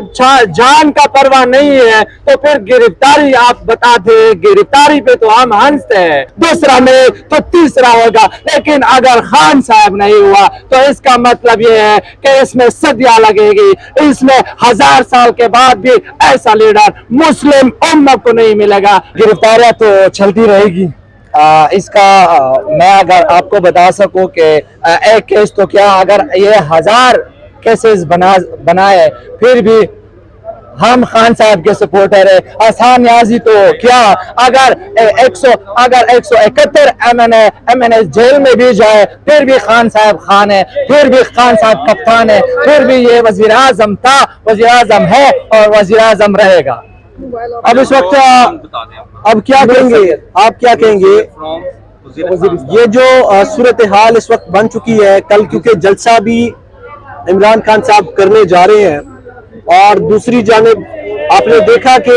जब जान का परवाह नहीं है तो फिर गिरफ्तारी आप बताते हैं, गिरफ्तारी पे तो हम हंसते हैं, दूसरा में तो तीसरा होगा। लेकिन अगर खान साहब नहीं हुआ तो इसका मतलब ये है कि इसमें सदियां लगेगी, इसमें 1000 साल के बाद भी ऐसा लीडर मुस्लिम उम्मत को नहीं मिलेगा। गिरफ्तारियां तो चलती रहेगी। इसका मैं अगर आपको बता सकूं कि एक केस तो क्या, अगर ये 1000 केसेस बनाए फिर भी हम खान साहब के सपोर्टर है। आसान याजी तो क्या, अगर 171 एमएनए जेल में भी जाए फिर भी खान साहब खान है, फिर भी खान साहब कप्तान है, फिर भी ये वजीर आजम था, वजीर आजम है और वजीर आजम रहेगा। अब इस वक्त अब क्या कहेंगे आप, क्या कहेंगे ये जो सूरत हाल इस वक्त बन चुकी है? कल क्योंकि जलसा भी इमरान खान साहब करने जा रहे हैं और दूसरी जानिब आपने देखा कि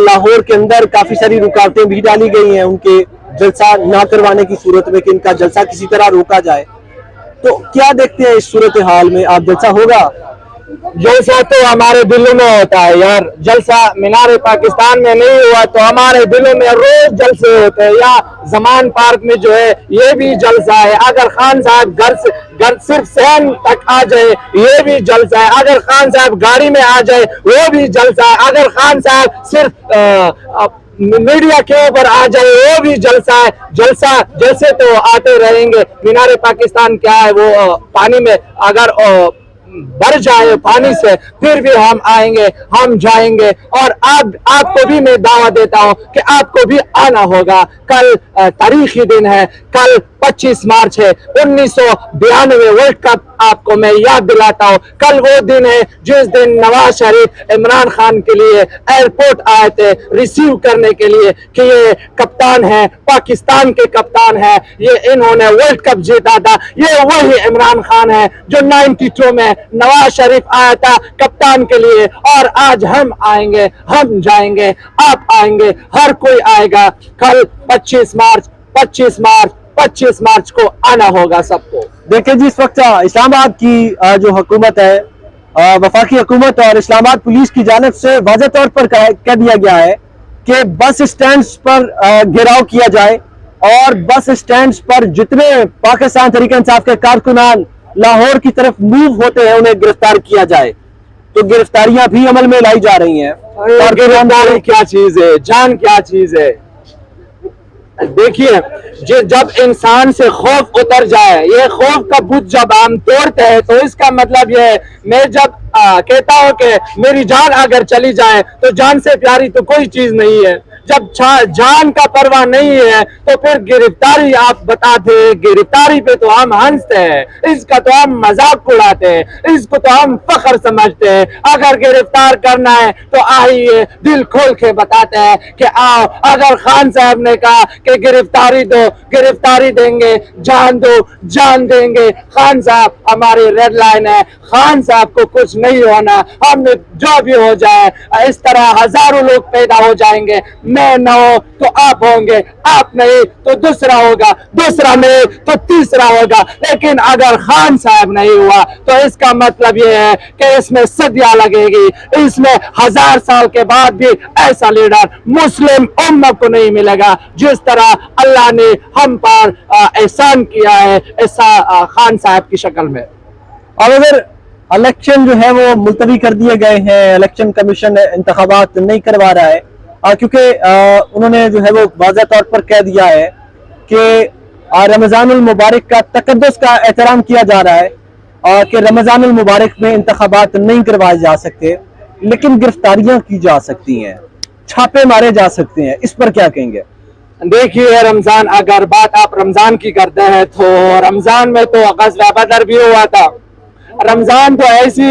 लाहौर के अंदर काफी सारी रुकावटें भी डाली गई हैं उनके जलसा ना करवाने की सूरत में कि इनका जलसा किसी तरह रोका जाए। तो क्या देखते हैं इस सूरत हाल में, आप जलसा होगा? जलसा तो हमारे दिलों में होता है यार, जलसा मीनार पाकिस्तान में नहीं हुआ तो हमारे दिलों में रोज जलसे होते हैं। या जमान पार्क में जो है ये भी जलसा है। अगर खान साहब घर सिर्फ सहन तक आ जाए ये भी जलसा है। अगर खान साहब गाड़ी में आ जाए वो भी जलसा है। अगर खान साहब सिर्फ मीडिया के ऊपर आ जाए वो भी जलसा है। जलसे तो आते रहेंगे। मीनार पाकिस्तान क्या है, वो पानी में अगर भर जाए पानी से फिर भी हम आएंगे, हम जाएंगे। और आपको भी मैं दावा देता हूं कि आपको भी आना होगा। कल तारीखी दिन है, कल 25 मार्च है। 1992 वर्ल्ड कप आपको मैं याद दिलाता हूं। कल वो दिन है जिस दिन नवाज शरीफ इमरान खान के लिए एयरपोर्ट आए थे रिसीव करने के लिए कि ये कप्तान है, पाकिस्तान के कप्तान है, ये इन्होंने वर्ल्ड कप जीता था। ये वही इमरान खान है जो 92 में नवाज शरीफ आया था कप्तान के लिए। और आज हम आएंगे, हम जाएंगे, आप आएंगे, हर कोई आएगा। कल 25 मार्च को आना होगा सबको। देखिए जी, इस वक्त इस्लामाबाद की जो हुकूमत है, वफाकी हुकूमत और इस्लामाबाद पुलिस की जानिब से वाज़ेह तौर पर कह दिया गया है कि बस स्टैंड पर घेराव किया जाए और बस स्टैंड पर जितने पाकिस्तान तहरीक इंसाफ के कारकुनान लाहौर की तरफ मूव होते हैं उन्हें गिरफ्तार किया जाए। तो गिरफ्तारियां भी अमल में लाई जा रही हैं। और गिरफ्तारी क्या चीज है, जान क्या चीज है? देखिए, जब इंसान से खौफ उतर जाए, ये खौफ का बुत जब हम तोड़ते हैं तो इसका मतलब ये है, मैं जब कहता हूं कि मेरी जान अगर चली जाए तो जान से प्यारी तो कोई चीज नहीं है। जब जान का परवाह नहीं है तो फिर गिरफ्तारी आप बताते हैं, गिरफ्तारी पे तो हम हंसते हैं, इसका तो हम मजाक उड़ाते हैं, इसको तो हम फख्र समझते हैं। अगर गिरफ्तार करना है तो आइए, दिल खोल के बताते हैं कि आओ। अगर खान साहब ने कहा कि गिरफ्तारी दो, गिरफ्तारी देंगे, जान दो, जान देंगे। खान साहब हमारी रेड लाइन है, खान साहब को कुछ नहीं होना। हम जो भी हो जाए, इस तरह हजारों लोग पैदा हो जाएंगे। मैं न हो तो आप होंगे, आप नहीं तो दूसरा होगा, दूसरा नहीं तो तीसरा होगा। लेकिन अगर खान साहब नहीं हुआ तो इसका मतलब ये है कि इसमें सदियां लगेगी, इसमें 1000 साल के बाद भी ऐसा लीडर मुस्लिम उम्मत को नहीं मिलेगा जिस तरह अल्लाह ने हम पर एहसान किया है ऐसा खान साहब की शक्ल में। और अगर इलेक्शन जो है वो मुलतवी कर दिए गए हैं, इलेक्शन कमीशन इंतखाबात नहीं करवा रहा है क्योंकि उन्होंने जो है वो वाज़ेह तौर पर कह दिया है कि रमज़ानुल मुबारक का तक़द्दुस का एहतराम किया जा रहा है और कि रमज़ानुल मुबारक में इंतखाबात नहीं करवाए जा सकते, लेकिन गिरफ्तारियां की जा सकती हैं, छापे मारे जा सकते हैं। इस पर क्या कहेंगे? देखिए, रमजान, अगर बात आप रमजान की करते हैं तो रमजान में तो ग़ज़वा बदर भी हुआ था। रमजान तो ऐसी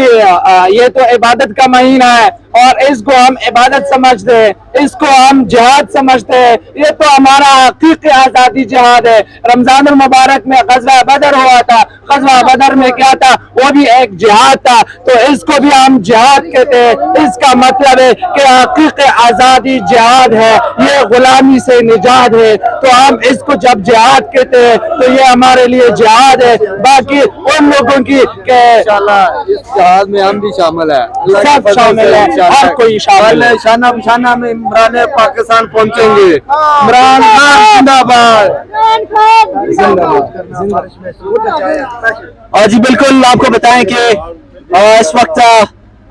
ये तो इबादत का महीना है اور اس کو ہم عبادت سمجھتے ہیں, اس کو ہم جہاد سمجھتے ہیں. یہ تو ہمارا حقیقی آزادی جہاد ہے. رمضان المبارک میں غزوہ بدر ہوا تھا, غزوہ بدر میں کیا تھا, وہ بھی ایک جہاد تھا. تو اس کو بھی ہم جہاد کہتے ہیں. اس کا مطلب ہے کہ حقیقی آزادی جہاد ہے, یہ غلامی سے نجات ہے. تو ہم اس کو جب جہاد کہتے ہیں تو یہ ہمارے لیے جہاد ہے. باقی ان لوگوں کی کہ انشاءاللہ اس جہاد میں ہم بھی شامل ہیں, سب شامل ہے, ہر کوئی شامل ہے. شانہ بشانہ میں عمران پاکستان پہنچیں گے. عمران خان زندہ باد. جی بالکل, آپ کو بتائیں کہ اس وقت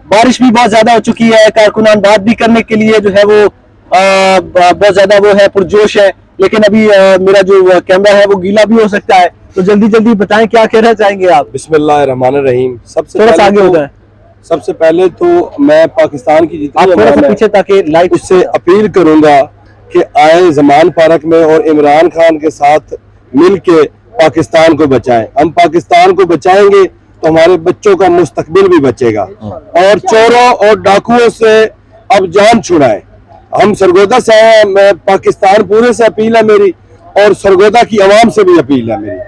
بارش بھی بہت زیادہ ہو چکی ہے. کارکنان بات بھی کرنے کے لیے جو ہے وہ بہت زیادہ وہ ہے پرجوش ہے, لیکن ابھی میرا جو کیمرہ ہے وہ گیلا بھی ہو سکتا ہے. تو جلدی جلدی بتائیں کیا کہنا چاہیں گے آپ. بسم اللہ الرحمن الرحیم. تھوڑا سا آگے ہوتا ہے, سب سے پہلے تو میں پاکستان کی آپ جتنی تھوڑا عوام سا ہے پیچھے تاکہ لائٹ اس سے اپیل کروں گا کہ آئے زمان پارک میں اور عمران خان کے ساتھ مل کے پاکستان کو بچائیں. ہم پاکستان کو بچائیں گے تو ہمارے بچوں کا مستقبل بھی بچے گا. اور چوروں اور ڈاکوؤں سے اب جان چھڑائیں. ہم سرگودا سے ہیں, میں پاکستان پورے سے اپیل ہے میری, اور سرگودا کی عوام سے بھی اپیل ہے میری.